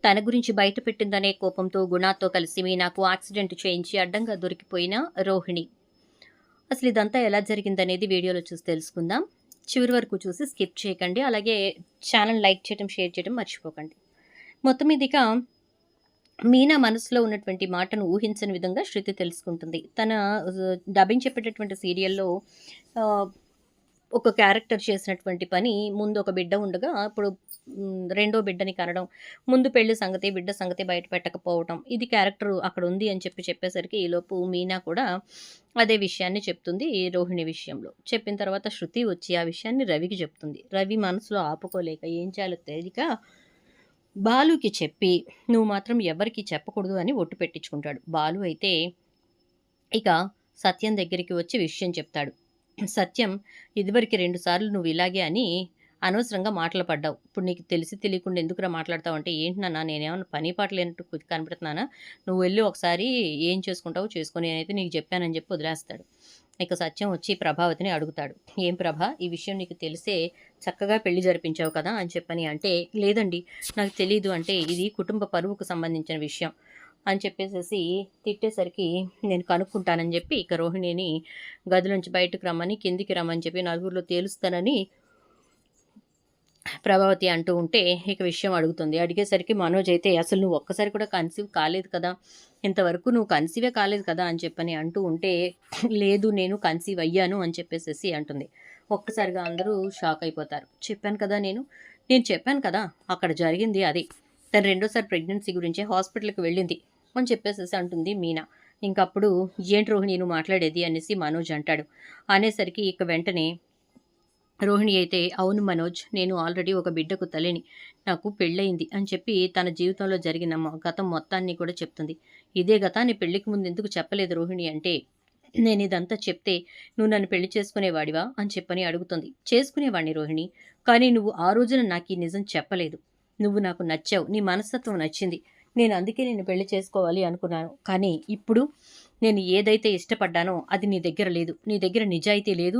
తన గురించి బయట పెట్టిందనే కోపంతో గుణాతో కలిసి మీనాకు యాక్సిడెంట్ చేయించి అడ్డంగా దొరికిపోయిన రోహిణి. అసలు ఇదంతా ఎలా జరిగిందనేది వీడియోలో చూసి తెలుసుకుందాం. చివరి వరకు చూసి స్కిప్ చేయకండి. అలాగే ఛానల్ లైక్ చేయడం, షేర్ చేయడం మర్చిపోకండి. మొత్తం మీదిగా మీనా మనసులో ఉన్నటువంటి మాటను ఊహించని విధంగా శృతి తెలుసుకుంటుంది. తన డబ్బింగ్ చెప్పేటటువంటి సీరియల్‌లో ఆహ్, ఒక క్యారెక్టర్ చేసినటువంటి పని, ముందు ఒక బిడ్డ ఉండగా ఇప్పుడు రెండో బిడ్డని కనడం, ముందు పెళ్లి సంగతి, బిడ్డ సంగతి బయట పెట్టకపోవటం, ఇది క్యారెక్టర్ అక్కడ ఉంది అని చెప్పేసరికి ఈలోపు మీనా కూడా అదే విషయాన్ని చెప్తుంది రోహిణి విషయంలో. చెప్పిన తర్వాత శృతి వచ్చి ఆ విషయాన్ని రవికి చెప్తుంది. రవి మనసులో ఆపుకోలేక ఏం చేయాలో తెలియక బాలుకి చెప్పి నువ్వు మాత్రం ఎవరికీ చెప్పకూడదు అని ఒట్టు పెట్టించుకుంటాడు. బాలు అయితే ఇక సత్యం దగ్గరికి వచ్చి విషయం చెప్తాడు. సత్యం, ఇదివరకు 2 సార్లు నువ్వు ఇలాగే అని అనవసరంగా మాటలు పడ్డావు. ఇప్పుడు నీకు తెలిసి తెలియకుండా ఎందుకురా మాట్లాడతావు అంటే, ఏంటి నాన్న నేనేమన్నా పని పాట లేనట్టు కనపడుతున్నానా? నువ్వు వెళ్ళి ఒకసారి ఏం చేసుకుంటావో చేసుకో, నేనైతే నీకు చెప్పానని చెప్పి వదిలేస్తాడు. ఇక సత్యం వచ్చి ప్రభావతిని అడుగుతాడు. ఏం ప్రభా, ఈ విషయం నీకు తెలిసే చక్కగా పెళ్లి జరిపించావు కదా అని చెప్పని అంటే, లేదండి నాకు తెలీదు అంటే, ఇది కుటుంబ పరువుకు సంబంధించిన విషయం అని చెప్పేసేసి తిట్టేసరికి నేను కనుక్కుంటానని చెప్పి ఇక రోహిణిని గదిలోంచి బయటకు రమ్మని, కిందికి రమ్మని చెప్పి నలుగురిలో తేలుస్తానని ప్రభావతి అంటూ ఉంటే ఇక విషయం అడుగుతుంది. అడిగేసరికి మనోజ్ అయితే, అసలు నువ్వు ఒక్కసారి కూడా కన్సీవ్ కాలేదు కదా, ఇంతవరకు నువ్వు కన్సీవే కాలేదు కదా అని చెప్పని అంటూ ఉంటే, లేదు నేను కన్సీవ్ అయ్యాను అని చెప్పేసేసి అంటుంది. ఒక్కసారిగా అందరూ షాక్ అయిపోతారు. చెప్పాను కదా నేను చెప్పాను కదా అక్కడ జరిగింది అది. తను రెండోసారి ప్రెగ్నెన్సీ గురించి హాస్పిటల్కి వెళ్ళింది అని చెప్పేసేసి అంటుంది మీనా. ఇంకప్పుడు ఏంటి రోహిణి నువ్వు మాట్లాడేది అనేసి మనోజ్ అంటాడు. అనేసరికి ఇక వెంటనే రోహిణి అయితే, అవును మనోజ్, నేను ఆల్రెడీ ఒక బిడ్డకు తల్లిని, నాకు పెళ్ళయింది అని చెప్పి తన జీవితంలో జరిగిన గతం మొత్తాన్ని కూడా చెప్తుంది. ఇదే గతాన్ని పెళ్లికి ముందు ఎందుకు చెప్పలేదు రోహిణి అంటే, నేను ఇదంతా చెప్తే నువ్వు నన్ను పెళ్లి చేసుకునేవాడివా అని చెప్పని అడుగుతుంది. చేసుకునేవాడిని రోహిణి, కానీ నువ్వు ఆ రోజున నాకు ఈ నిజం చెప్పలేదు. నువ్వు నాకు నచ్చావు, నీ మనస్తత్వం నచ్చింది, నేను అందుకే నిన్ను పెళ్లి చేసుకోవాలి అనుకున్నాను. కానీ ఇప్పుడు నేను ఏదైతే ఇష్టపడ్డానో అది నీ దగ్గర లేదు, నీ దగ్గర నిజాయితీ లేదు,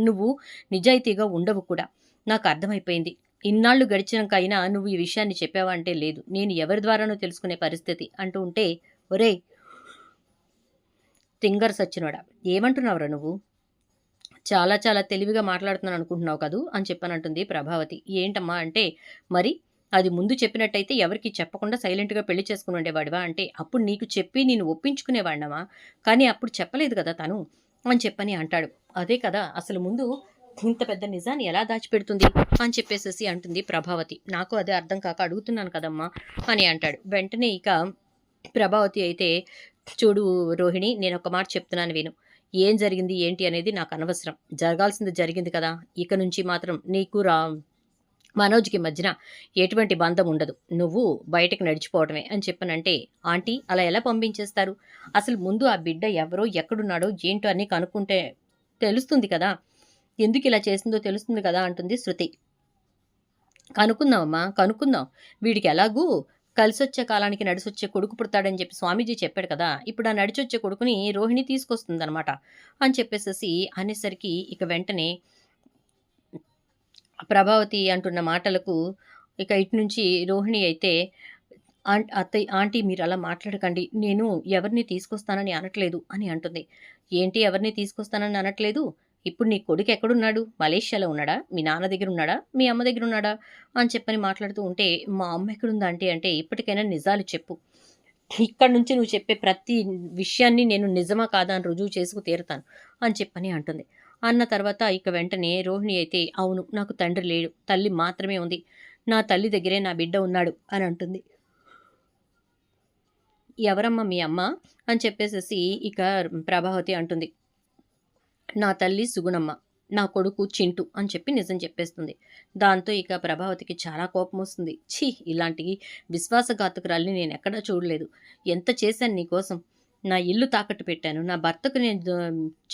నువ్వు నిజాయితీగా ఉండవు కూడా. నాకు అర్థమైపోయింది. ఇన్నాళ్ళు గడిచినాకైనా నువ్వు ఈ విషయాన్ని చెప్పావా అంటే, లేదు, నేను ఎవరి ద్వారానో తెలుసుకునే పరిస్థితి అంటూ ఉంటే, ఒరేయ్ తింగర్ సచ్చినోడా, ఏమంటున్నావురా నువ్వు? చాలా చాలా తెలివిగా మాట్లాడుతున్నాను అనుకుంటున్నావు కదూ అని చెప్పానంటుంది ప్రభావతి. ఏంటమ్మా అంటే, మరి అది ముందు చెప్పినట్టయితే ఎవరికీ చెప్పకుండా సైలెంట్‌గా పెళ్లి చేసుకొని ఉండేవాడివా అంటే, అప్పుడు నీకు చెప్పి నేను ఒప్పించుకునేవాడినమా, కానీ అప్పుడు చెప్పలేదు కదా తను అని చెప్పని అంటాడు. అదే కదా అసలు ముందు ఇంత పెద్ద నిజాన్ని ఎలా దాచిపెడుతుంది అని చెప్పేసేసి అంటుంది ప్రభావతి. నాకు అదే అర్థం కాక అడుగుతున్నాను కదమ్మా అని అంటాడు. వెంటనే ఇక ప్రభావతి అయితే, చూడు రోహిణి, నేను ఒక మాట చెప్తున్నాను విను. ఏం జరిగింది ఏంటి అనేది నాకు అనవసరం. జరగాల్సింది జరిగింది కదా, ఇక నుంచి మాత్రం నీకు మనోజ్‌కి మధ్యన ఎటువంటి బంధం ఉండదు. నువ్వు బయటకి నడిచిపోవడమే అని చెప్పానంటే, ఆంటీ అలా ఎలా పంపించేస్తారు? అసలు ముందు ఆ బిడ్డ ఎవరో, ఎక్కడున్నాడో, ఏంటో అని కనుక్కుంటే తెలుస్తుంది కదా, ఎందుకు ఇలా చేసిందో తెలుస్తుంది కదా అంటుంది శృతి. కనుక్కుందామమ్మా, కనుక్కుందాం. వీడికి ఎలాగూ కలిసొచ్చే కాలానికి నడిసొచ్చే కొడుకు పుడతాడని చెప్పి స్వామీజీ చెప్పాడు కదా, ఇప్పుడు ఆ నడిచొచ్చే కొడుకుని రోహిణి తీసుకొస్తుందనమాట అని చెప్పేసేసి అనేసరికి ఇక వెంటనే ప్రభావతి అంటున్న మాటలకు ఇక ఇటు నుంచి రోహిణి అయితే, అత్తయ్య ఆంటీ మీరు అలా మాట్లాడకండి, నేను ఎవరిని తీసుకొస్తానని అనట్లేదు అని అంటుంది. ఏంటి ఎవరిని తీసుకొస్తానని అనట్లేదు? ఇప్పుడు నీ కొడుకు ఎక్కడున్నాడు? మలేషియాలో ఉన్నాడా? మీ నాన్న దగ్గర ఉన్నాడా? మీ అమ్మ దగ్గర ఉన్నాడా అని చెప్పని మాట్లాడుతూ ఉంటే, మా అమ్మ ఎక్కడుందా ఆంటీ అంటే, ఇప్పటికైనా నిజాలు చెప్పు, ఇక్కడి నుంచి నువ్వు చెప్పే ప్రతి విషయాన్ని నేను నిజమా కాదా అని రుజువు చేసుకు తీరుతాను అని చెప్పని అంటుంది. అన్న తర్వాత ఇక వెంటనే రోహిణి అయితే, అవును నాకు తండ్రి లేడు, తల్లి మాత్రమే ఉంది, నా తల్లి దగ్గరే నా బిడ్డ ఉన్నాడు అని అంటుంది. ఎవరమ్మా మీ అమ్మ అని చెప్పేసేసి ఇక ప్రభావతి అంటుంది. నా తల్లి సుగుణమ్మ, నా కొడుకు చింటూ అని చెప్పి నిజం చెప్పేస్తుంది. దాంతో ఇక ప్రభావతికి చాలా కోపం వస్తుంది. ఛీ, ఇలాంటి విశ్వాసఘాతకురాల్ని నేను ఎక్కడా చూడలేదు. ఎంత చేశాను నీకోసం, నా ఇల్లు తాకట్టు పెట్టాను, నా భర్తకు నేను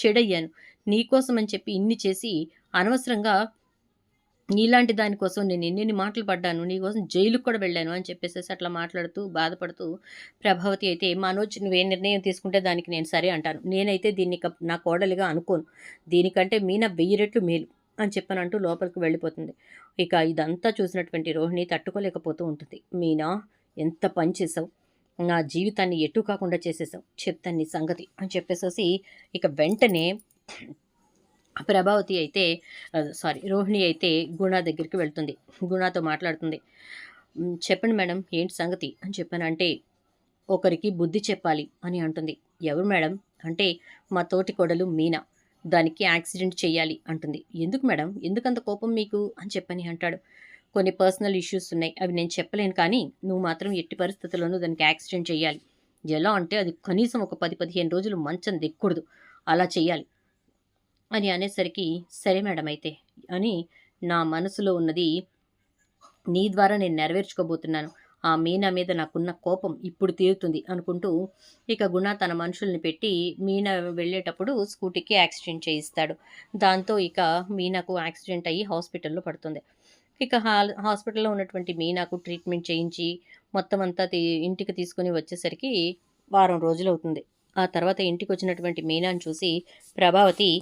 చెడయ్యాను, నీకోసం అని చెప్పి ఇన్ని చేసి అనవసరంగా నీలాంటి దానికోసం నేను ఎన్నెన్ని మాటలు పడ్డాను, నీకోసం జైలుకి కూడా వెళ్ళాను అని చెప్పేసేసి అట్లా మాట్లాడుతూ బాధపడుతూ ప్రభావతి అయితే, మనోజ్ నువ్వే నిర్ణయం తీసుకుంటే దానికి నేను సరే అంటాను, నేనైతే దీన్ని నా కోడలిగా అనుకోను, దీనికంటే మీన 1000 రెట్లు మేలు, అని చెప్పనంటూ లోపలికి వెళ్ళిపోతుంది. ఇక ఇదంతా చూసినటువంటి రోహిణి తట్టుకోలేకపోతూ ఉంటుంది. మీనా, ఎంత పని చేసావు, నా జీవితాన్ని ఎటు కాకుండా చేసేసావు, చెప్తాను నీ సంగతి అని చెప్పేసేసి ఇక వెంటనే ప్రభావతి అయితే రోహిణి అయితే గుణ దగ్గరికి వెళ్తుంది. గుణతో మాట్లాడుతుంది. చెప్పండి మేడం, ఏంటి సంగతి అని చెప్పానంటే, ఒకరికి బుద్ధి చెప్పాలి అని అంటుంది. ఎవరు మేడం అంటే, మా తోటి కోడలు మీనా, దానికి యాక్సిడెంట్ చెయ్యాలి అంటుంది. ఎందుకు మేడం, ఎందుకంత కోపం మీకు అని చెప్పని అంటాడు. కొన్ని పర్సనల్ ఇష్యూస్ ఉన్నాయి, అవి నేను చెప్పలేను, కానీ నువ్వు మాత్రం ఎట్టి పరిస్థితుల్లోనూ దానికి యాక్సిడెంట్ చేయాలి. ఎలా అంటే అది కనీసం ఒక 10-15 రోజులు మంచం దిక్కూడదు, అలా చెయ్యాలి అని అనేసరికి, సరే మేడం అయితే అని నా మనసులో ఉన్నది నీ ద్వారా నేను నెరవేర్చుకోబోతున్నాను. ఆ మీనా మీద నాకున్న కోపం ఇప్పుడు తీరుతుంది అనుకుంటూ ఇక గుణ తన మనుషుల్ని పెట్టి మీనా వెళ్ళేటప్పుడు స్కూటీకి యాక్సిడెంట్ చేయిస్తాడు. దాంతో ఇక మీనాకు యాక్సిడెంట్ అయ్యి హాస్పిటల్లో పడుతుంది. ఇక హాస్పిటల్లో ఉన్నటువంటి మీనాకు ట్రీట్మెంట్ చేయించి మొత్తం అంతా ఇంటికి తీసుకుని వచ్చేసరికి వారం రోజులు అవుతుంది. ఆ తర్వాత ఇంటికి వచ్చినటువంటి మీనాను చూసి ప్రభావతి,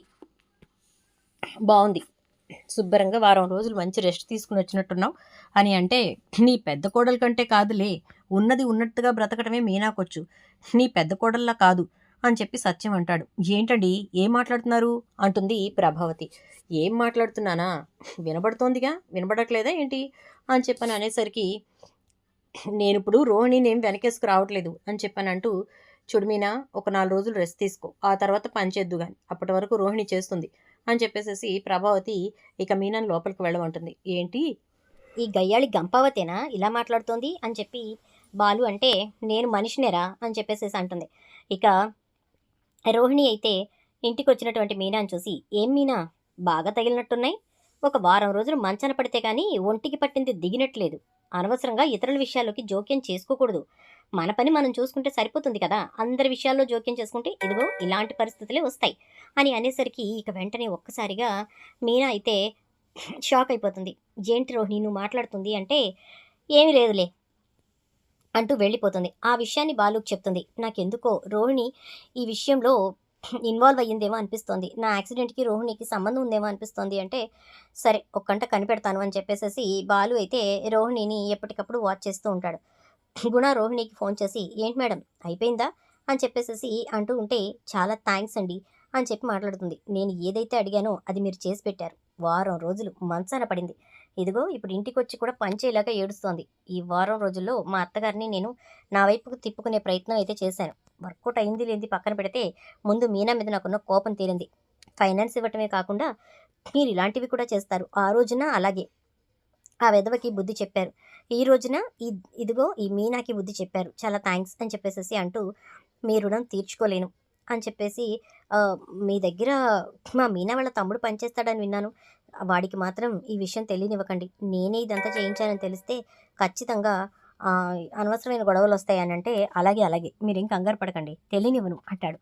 బాగుంది, శుభ్రంగా వారం రోజులు మంచి రెస్ట్ తీసుకుని వచ్చినట్టున్నావు అని అంటే, నీ పెద్ద కోడల కంటే కాదులే, ఉన్నది ఉన్నట్టుగా బ్రతకటమే మీనాకొచ్చు, నీ పెద్ద కోడల్లా కాదు అని చెప్పి సత్యం అంటాడు. ఏంటండి, ఏం మాట్లాడుతున్నారు అంటుంది ప్రభావతి. ఏం మాట్లాడుతున్నానా, వినబడుతోందిగా, వినబడట్లేదా ఏంటి అని చెప్పని అనేసరికి, నేను ఇప్పుడు రోహిణిని ఏం వెనకేసుకు రావట్లేదు అని చెప్పానంటూ, చూడు మీనా, ఒక 4 రోజులు రెస్ట్ తీసుకో, ఆ తర్వాత పని చేద్దు కానీ, అప్పటి వరకు రోహిణి చేస్తుంది అని చెప్పేసేసి ప్రభావతి ఇక మీనాను లోపలికి వెళ్ళమంటుంది. ఏంటి, ఈ గయ్యాళి గంపావతేనా ఇలా మాట్లాడుతోంది అని చెప్పి బాలు అంటే, నేను మనిషినేరా అని చెప్పేసేసి అంటుంది. ఇక రోహిణి అయితే ఇంటికి వచ్చినటువంటి మీనాను చూసి, ఏం మీనా, బాగా తగిలినట్టున్నాయి, ఒక వారం రోజులు మంచాన పడితే కానీ ఒంటికి పట్టింది దిగినట్లేదు, అనవసరంగా ఇతరుల విషయాల్లోకి జోక్యం చేసుకోకూడదు, మన పని మనం చూసుకుంటే సరిపోతుంది కదా, అందరి విషయాల్లో జోక్యం చేసుకుంటే ఇదిగో ఇలాంటి పరిస్థితులే వస్తాయి అని అనేసరికి ఇక వెంటనే ఒక్కసారిగా మీనా అయితే షాక్ అయిపోతుంది. ఏంటి రోహిణి నువ్వు మాట్లాడుతుంది అంటే, ఏమీ లేదులే అంటూ వెళ్ళిపోతుంది. ఆ విషయాన్ని బాలుకి చెప్తుంది. నాకెందుకో రోహిణి ఈ విషయంలో ఇన్వాల్వ్ అయ్యిందేమో అనిపిస్తోంది, నా యాక్సిడెంట్కి రోహిణికి సంబంధం ఉందేమో అనిపిస్తోంది అంటే, సరే ఒక్క కంట కనిపెడతాను అని చెప్పేసేసి బాలు అయితే రోహిణిని ఎప్పటికప్పుడు వాచ్ చేస్తూ ఉంటాడు. గుణ రోహిణికి ఫోన్ చేసి, ఏంటి మేడం అయిపోయిందా అని చెప్పేసేసి అంటూ ఉంటే, చాలా థ్యాంక్స్ అండి అని చెప్పి మాట్లాడుతుంది. నేను ఏదైతే అడిగానో అది మీరు చేసి పెట్టారు, వారం రోజులు మంచాన పడింది, ఇదిగో ఇప్పుడు ఇంటికి వచ్చి కూడా పనిచేయలేక ఏడుస్తోంది. ఈ వారం రోజుల్లో మా అత్తగారిని నేను నా వైపుకు తిప్పుకునే ప్రయత్నం అయితే చేశాను, వర్కౌట్ అయింది లేనిది పక్కన పెడితే ముందు మీనా మీద నాకున్న కోపం తీరింది. ఫైనాన్స్ ఇవ్వటమే కాకుండా మీరు ఇలాంటివి కూడా చేస్తారు, ఆ రోజున అలాగే ఆ వెధవకి బుద్ధి చెప్పారు, ఈ రోజున ఇదిగో ఈ మీనాకి బుద్ధి చెప్పారు, చాలా థ్యాంక్స్ అని చెప్పేసేసి అంటూ, మీ రుణం తీర్చుకోలేను అని చెప్పేసి, మీ దగ్గర మా మీనా వాళ్ళ తమ్ముడు పనిచేస్తాడని విన్నాను, వాడికి మాత్రం ఈ విషయం తెలియనివ్వకండి, నేనే ఇదంతా చేయించానని తెలిస్తే ఖచ్చితంగా అనవసరమైన గొడవలు వస్తాయని అంటే, అలాగే అలాగే మీరేం కంగారు పడకండి, తెలియనివ్వను అంటాడు.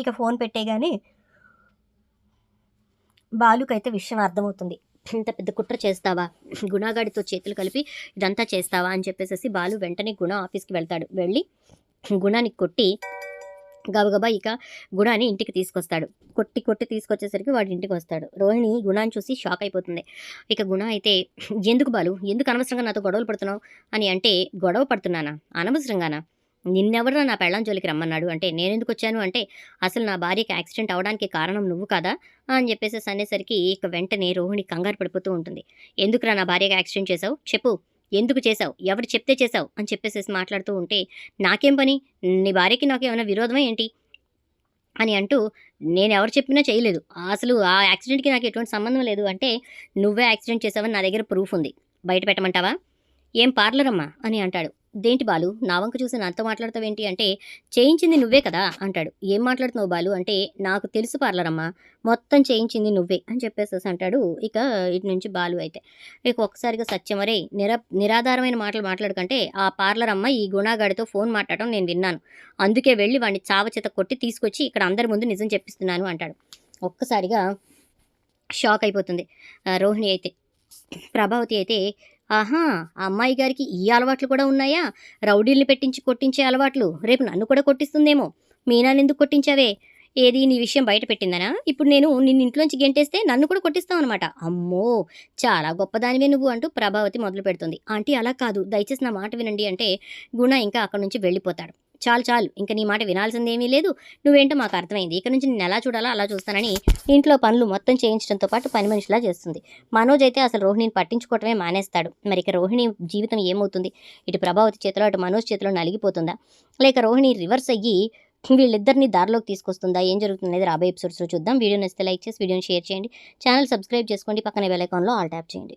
ఇక ఫోన్ పెట్టేగానే బాలుకైతే విషయం అర్థమవుతుంది. ఇంత పెద్ద కుట్ర చేస్తావా, గుణగాడితో చేతులు కలిపి ఇదంతా చేస్తావా అని చెప్పేసి బాలు వెంటనే గుణ ఆఫీస్కి వెళ్తాడు. వెళ్ళి గుణాన్ని కొట్టి గబగబా ఇక గుణాన్ని ఇంటికి తీసుకొస్తాడు. కొట్టి తీసుకొచ్చేసరికి వాడి ఇంటికి వస్తాడు. రోహిణి గుణాన్ని చూసి షాక్ అయిపోతుంది. ఇక గుణ అయితే, ఎందుకు బాలు, ఎందుకు అనవసరంగా నాతో గొడవలు పడుతున్నావు అని అంటే, గొడవ పడుతున్నానా, అనవసరంగానా, నిన్నెవరు నా పెళ్ళాం జోలికి రమ్మన్నాడు అంటే, నేనెందుకు వచ్చాను అంటే, అసలు నా భార్యకి యాక్సిడెంట్ అవడానికి కారణం నువ్వు కాదా అని చెప్పేసి అనేసరికి ఇక వెంటనే రోహిణి కంగారు పడిపోతూ ఉంటుంది. ఎందుకురా నా భార్యకి యాక్సిడెంట్ చేసావు, చెప్పు, ఎందుకు చేసావు, ఎవరు చెప్తే చేసావు అని చెప్పేసి మాట్లాడుతూ ఉంటే, నాకేం పని, నీ భార్యకి నాకు ఏమైనా విరోధమా ఏంటి అని అంటూ, నేను ఎవరు చెప్పినా చేయలేదు, అసలు ఆ యాక్సిడెంట్కి నాకు ఎటువంటి సంబంధం లేదు అంటే, నువ్వే యాక్సిడెంట్ చేసావని నా దగ్గర ప్రూఫ్ ఉంది, బయట పెట్టమంటావా, ఏం పార్లర్ అమ్మా అని అంటాడు. దేంటి బాలు, నా వంక చూసి నాతో మాట్లాడతావేంటి అంటే, చేయించింది నువ్వే కదా అంటాడు. ఏం మాట్లాడుతున్నావు బాలు అంటే, నాకు తెలుసు పార్లర్ అమ్మా, మొత్తం చేయించింది నువ్వే అని చెప్పేసి అంటాడు. ఇక ఇటు నుంచి బాలు అయితే ఇక ఒక్కసారిగా సత్యమరే నిరాధారమైన మాటలు మాట్లాడకంటే, ఆ పార్లర్ అమ్మ ఈ గుణాగాడితో ఫోన్ మాట్లాడటం నేను విన్నాను, అందుకే వెళ్ళి వాడిని చావచేత కొట్టి తీసుకొచ్చి ఇక్కడ అందరి ముందు నిజం చెప్పిస్తున్నాను అంటాడు. ఒక్కసారిగా షాక్ అయిపోతుంది రోహిణి అయితే. ప్రభావతి అయితే, ఆహా, ఆ అమ్మాయి గారికి ఈ అలవాట్లు కూడా ఉన్నాయా, రౌడీల్ని పెట్టించి కొట్టించే అలవాట్లు, రేపు నన్ను కూడా కొట్టిస్తుందేమో, మీనానెందుకు కొట్టించావే, ఏది నీ విషయం బయట పెట్టిందనా? ఇప్పుడు నేను నిన్ను ఇంట్లోంచి గెంటేస్తే నన్ను కూడా కొట్టిస్తావనమాట. అమ్మో! చాలా గొప్పదానివే నువ్వు అంటూ ప్రభావతి మొదలుపెడుతుంది. ఆంటీ అలా కాదు. దయచేసి నా మాట వినండి అంటే గుణ ఇంకా అక్కడి నుంచి వెళ్ళిపోతాడు. చాలు చాలు ఇంక నీ మాట వినాల్సిందేమీ లేదు. నువ్వేంటో మాకు అర్థమైంది. ఇక నుంచి నిన్నెలా చూడాలో అలా చూస్తానని ఇంట్లో పనులు మొత్తం చేయించడంతో పాటు పని మనిషిలా చేస్తుంది. మనోజ్ అయితే అసలు రోహిణిని పట్టించుకోవటమే మానేస్తాడు. మరి ఇక రోహిణి జీవితం ఏమవుతుంది? ఇటు ప్రభావతి చేతిలో అటు మనోజ్ చేతిలో నలిగిపోతుందా? లేక రోహిణి రివర్స్ అయ్యి వీళ్ళిద్దరిని దారిలోకి తీసుకొస్తుందా? ఏం జరుగుతుంది అనేది రాబోయే ఎపిసోడ్స్లో చూద్దాం. వీడియో నచ్చితే లైక్ చేసి వీడియోని షేర్ చేయండి. ఛానల్ సబ్స్క్రైబ్ చేసుకోండి. పక్కనే బెల్ ఐకాన్లో ఆల్ ట్యాప్ చేయండి.